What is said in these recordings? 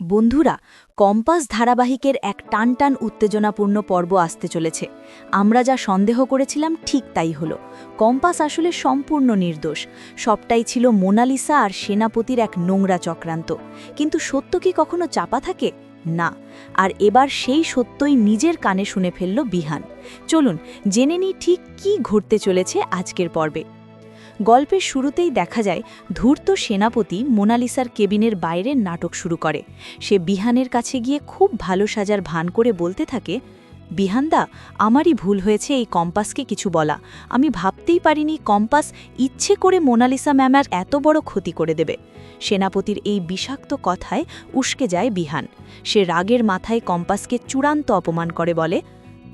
বন্ধুরা, কম্পাস ধারাবাহিকের এক টানটান উত্তেজনাপূর্ণ পর্ব আসতে চলেছে। আমরা যা সন্দেহ করেছিলাম ঠিক তাই হলো। কম্পাস আসলে সম্পূর্ণ নির্দোষ। সবটাই ছিল মোনালিসা আর সেনাপতির এক নোংরা চক্রান্ত। কিন্তু সত্য কি কখনো চাপা থাকে? না। আর এবার সেই সত্যই নিজের কানে শুনে ফেলল বিহান। চলুন জেনে নিই ঠিক কী ঘটতে চলেছে আজকের পর্বে। গল্পের শুরুতেই দেখা যায় ধূর্ত সেনাপতি মোনালিসার কেবিনের বাইরে নাটক শুরু করে। সে বিহানের কাছে গিয়ে খুব ভালো সাজার ভান করে বলতে থাকে, বিহানদা, আমারই ভুল হয়েছে এই কম্পাসকে কিছু বলা। আমি ভাবতেই পারিনি কম্পাস ইচ্ছে করে মোনালিসা ম্যামের এত বড় ক্ষতি করে দেবে। সেনাপতির এই বিষাক্ত কথায় উস্কে যায় বিহান। সে রাগের মাথায় কম্পাসকে চূড়ান্ত অপমান করে বলে,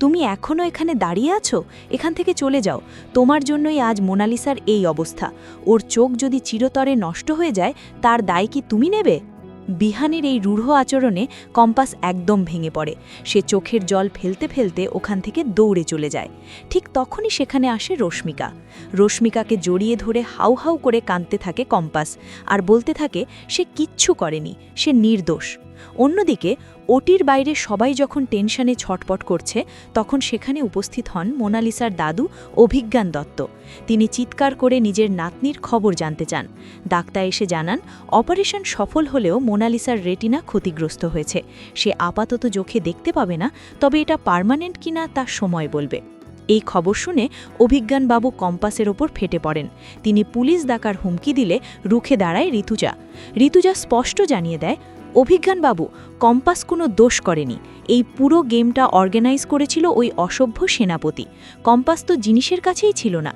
তুমি এখনও এখানে দাঁড়িয়ে আছো? এখান থেকে চলে যাও। তোমার জন্যই আজ মোনালিসার এই অবস্থা। ওর চোখ যদি চিরতরে নষ্ট হয়ে যায় তার দায় কি তুমি নেবে? বিহানের এই রূঢ় আচরণে কম্পাস একদম ভেঙে পড়ে। সে চোখের জল ফেলতে ফেলতে ওখান থেকে দৌড়ে চলে যায়। ঠিক তখনই সেখানে আসে রশ্মিকা। রশ্মিকাকে জড়িয়ে ধরে হাউ হাউ করে কাঁদতে থাকে কম্পাস আর বলতে থাকে সে কিচ্ছু করেনি, সে নির্দোষ। অন্যদিকে ওটির বাইরে সবাই যখন টেনশনে ছটপট করছে তখন সেখানে উপস্থিত হন মোনালিসার দাদু অভিজ্ঞান দত্ত। তিনি চিৎকার করে নিজের নাতনির খবর জানতে চান। ডাক্তার এসে জানান অপারেশন সফল হলেও মোনালিসার রেটিনা ক্ষতিগ্রস্ত হয়েছে। সে আপাতত চোখে দেখতে পাবে না, তবে এটা পার্মানেন্ট কিনা তা সময় বলবে। এই খবর শুনে অভিজ্ঞানবাবু কম্পাসের ওপর ফেটে পড়েন। তিনি পুলিশ ডাকার হুমকি দিলে রুখে দাঁড়ায় ঋতুজা। ঋতুজা স্পষ্ট জানিয়ে দেয়, অভিজ্ঞানবাবু, কম্পাস কোনো দোষ করেনি। এই পুরো গেমটা অর্গানাইজ করেছিল ওই অসভ্য সেনাপতি। কম্পাস তো জিনিসের কাছেই ছিল না।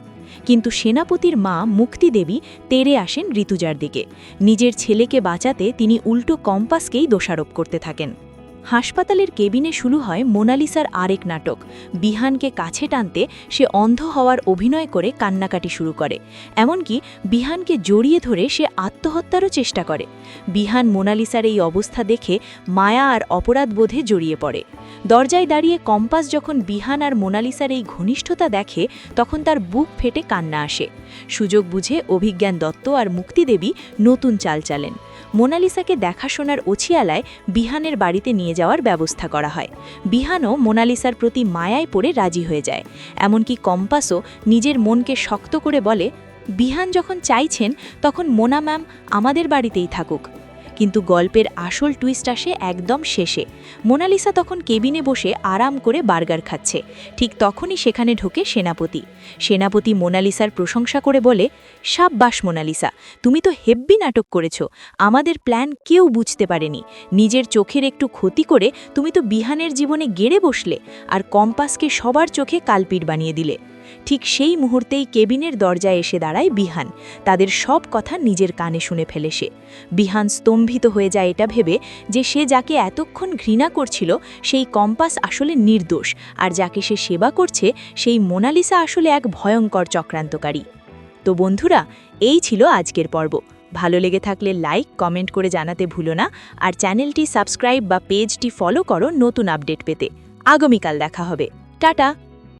কিন্তু সেনাপতির মা মুক্তি দেবী তেড়ে আসেন ঋতুজার দিকে। নিজের ছেলেকে বাঁচাতে তিনি উল্টো কম্পাসকেই দোষারোপ করতে থাকেন। হাসপাতালের কেবিনে শুরু হয় মোনালিসার আরেক নাটক। বিহানকে কাছে টানতে সে অন্ধ হওয়ার অভিনয় করে কান্নাকাটি শুরু করে। এমনকি বিহানকে জড়িয়ে ধরে সে আত্মহত্যারও চেষ্টা করে। বিহান মোনালিসার এই অবস্থা দেখে মায়া আর অপরাধবোধে জড়িয়ে পড়ে। দরজায় দাঁড়িয়ে কম্পাস যখন বিহান আর মোনালিসার এই ঘনিষ্ঠতা দেখে তখন তার বুক ফেটে কান্না আসে। সুযোগ বুঝে অভিজ্ঞান দত্ত আর মুক্তিদেবী নতুন চাল চালেন। মোনালিসাকে দেখাশোনার অছিয়ালায় বিহানের বাড়িতে নিয়ে যাওয়ার ব্যবস্থা করা হয়। বিহানও মোনালিসার প্রতি মায়ায় পড়ে রাজি হয়ে যায়। এমনকি কম্পাসও নিজের মনকে শক্ত করে বলে, বিহান যখন চাইছেন তখন মোনা ম্যাম আমাদের বাড়িতেই থাকুক। কিন্তু গল্পের আসল টুইস্ট আসে একদম শেষে। মোনালিসা তখন কেবিনে বসে আরাম করে বার্গার খাচ্ছে। ঠিক তখনই সেখানে ঢোকে সেনাপতি। সেনাপতি মোনালিসার প্রশংসা করে বলে, সাব্বাস মোনালিসা, তুমি তো হেব্বি নাটক করেছ। আমাদের প্ল্যান কেউ বুঝতে পারেনি। নিজের চোখের একটু ক্ষতি করে তুমি তো বিহানের জীবনে গেড়ে বসলে আর কম্পাসকে সবার চোখে কালপিট বানিয়ে দিলে। ঠিক সেই মুহূর্তেই কেবিনের দরজায় এসে দাঁড়ায় বিহান। তাদের সব কথা নিজের কানে শুনে ফেলে সে। বিহান স্তম্ভিত হয়ে যায় এটা ভেবে যে সে যাকে এতক্ষণ ঘৃণা করছিল সেই কম্পাস আসলে নির্দোষ, আর যাকে সে সেবা করছে সেই মোনালিসা আসলে এক ভয়ঙ্কর চক্রান্তকারী। তো বন্ধুরা, এই ছিল আজকের পর্ব। ভালো লেগে থাকলে লাইক কমেন্ট করে জানাতে ভুলো না, আর চ্যানেলটি সাবস্ক্রাইব বা পেজটি ফলো করো নতুন আপডেট পেতে। আগামীকাল দেখা হবে। টাটা।